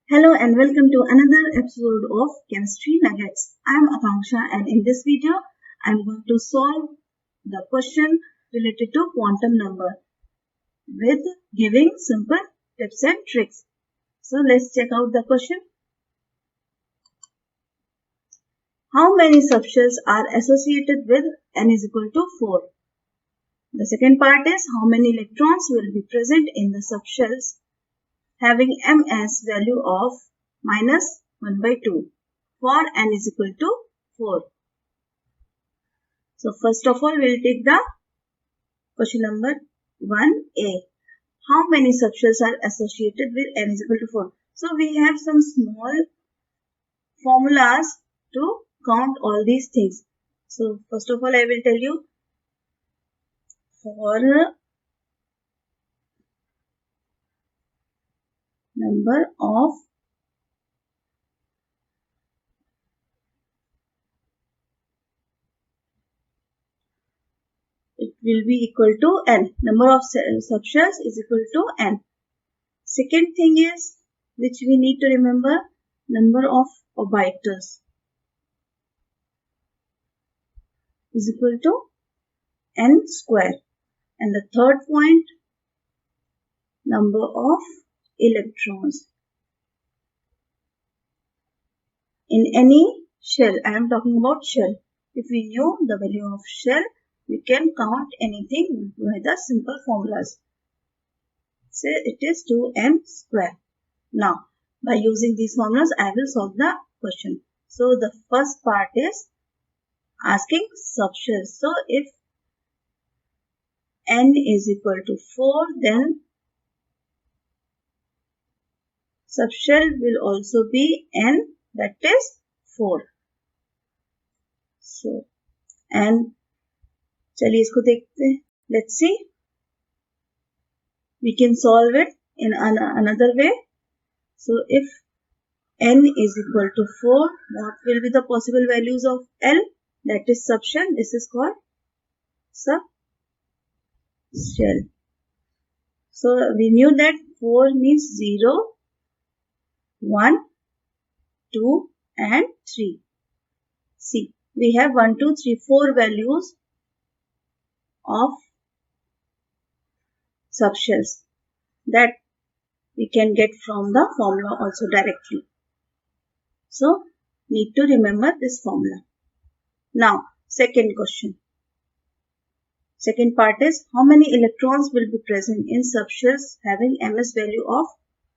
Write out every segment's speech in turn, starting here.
Hello and welcome to another episode of Chemistry Nuggets. I am Akanksha and in this video I am going to solve the question related to quantum number with giving simple tips and tricks. So let's check out the question. How many subshells are associated with n is equal to 4? The second part is how many electrons will be present in the subshells having ms value of minus 1 by 2 for n is equal to 4. So first of all, we'll take the question number 1a. How many subshells are associated with n is equal to 4? So we have some small formulas to count all these things. So first of all, I will tell you for number of it will be equal to n. Number of subshells is equal to n. Second thing is which we need to remember, number of orbitals is equal to n square. And the third point, number of electrons. In any shell, I am talking about shell. If we knew the value of shell, we can count anything by the simple formulas. Say it is 2n square. Now, by using these formulas, I will solve the question. So, the first part is asking subshells. So, if n is equal to 4, then subshell will also be n, that is 4. So, and चलिए इसको देखते हैं. Let's see. We can solve it in another way. So, if n is equal to 4, what will be the possible values of L? That is subshell. This is called subshell. So, we knew that 4 means 0, 1, 2 and 3. See, we have 1, 2, 3, 4 values of subshells that we can get from the formula also directly. So, need to remember this formula. Now, second question. Second part is how many electrons will be present in subshells having ms value of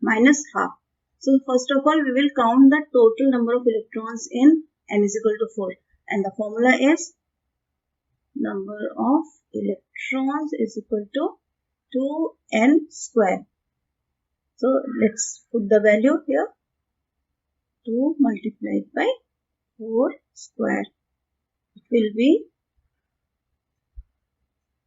minus half. So, first of all, we will count the total number of electrons in n is equal to 4. And the formula is number of electrons is equal to 2n square. So, let's put the value here. 2 multiplied by 4 square. It will be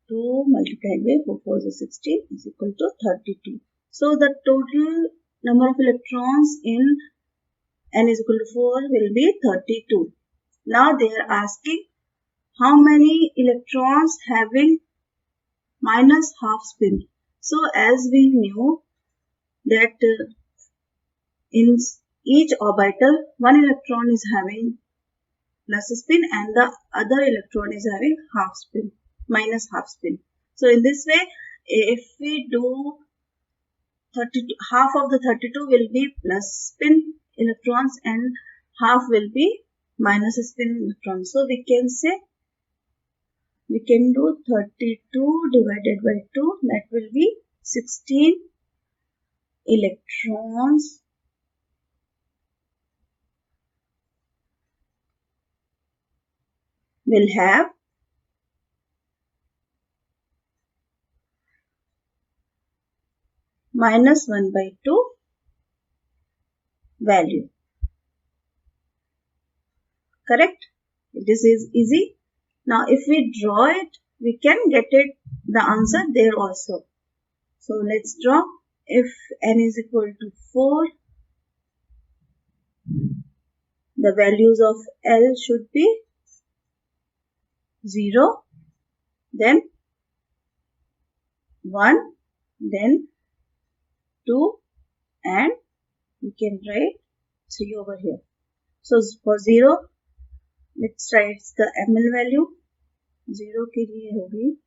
2 multiplied by 4, 4 is 16 is equal to 32. So, the total number of electrons in n is equal to 4 will be 32. Now, they are asking how many electrons having minus half spin. So, as we knew that in each orbital, one electron is having plus spin and the other electron is having half spin, minus half spin. So, in this way, if we do 32, half of the 32 will be plus spin electrons and half will be minus spin electrons. So, we can say we can do 32 divided by 2, that will be 16 electrons will have minus 1 by 2 value. Correct? This is easy. Now, if we draw it, we can get it the answer there also. So, let's draw. If n is equal to 4, the values of L should be 0, then 1, then 2 and we can write 3 over here. So for 0, let's write the ml value. 0 के लिए होगी,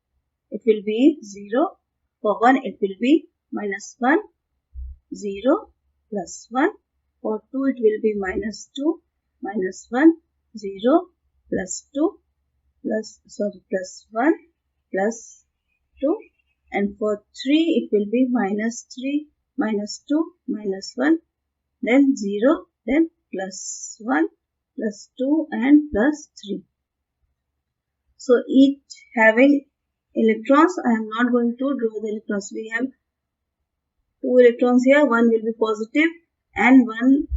it will be 0. For 1, it will be -1, 0, +1. For 2, it will be -2, -1, 0, +2, +1, +2. And for 3, it will be -3, -2, -1, then 0, then +1, +2 and +3. So each having electrons, I am not going to draw the electrons. We have 2 electrons here, one will be positive and one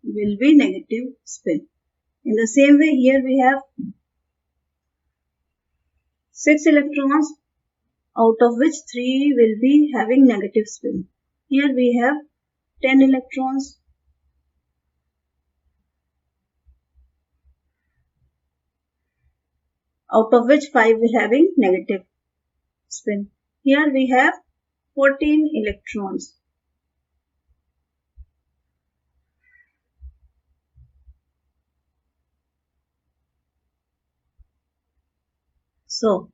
will be negative spin. In the same way, here we have 6 electrons, out of which 3 will be having negative spin. Here we have 10 electrons, out of which 5 will having negative spin. Here we have 14 electrons. So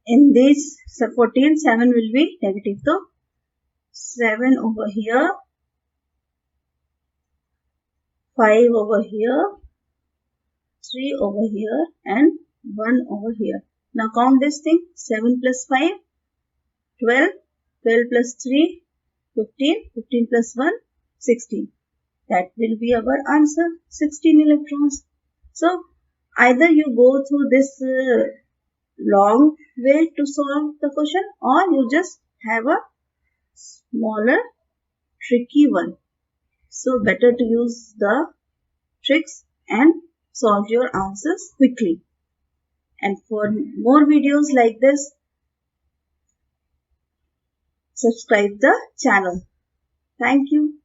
in these 14, 7 will be negative. So 7 over here, 5 over here, 3 over here and 1 over here. Now count this thing. 7 plus 5, 12, 12 plus 3, 15, 15 plus 1, 16. That will be our answer, 16 electrons. So either you go through this long way to solve the question, or you just have a smaller tricky one. So better to use the tricks and solve your answers quickly. And for more videos like this, subscribe the channel. Thank you.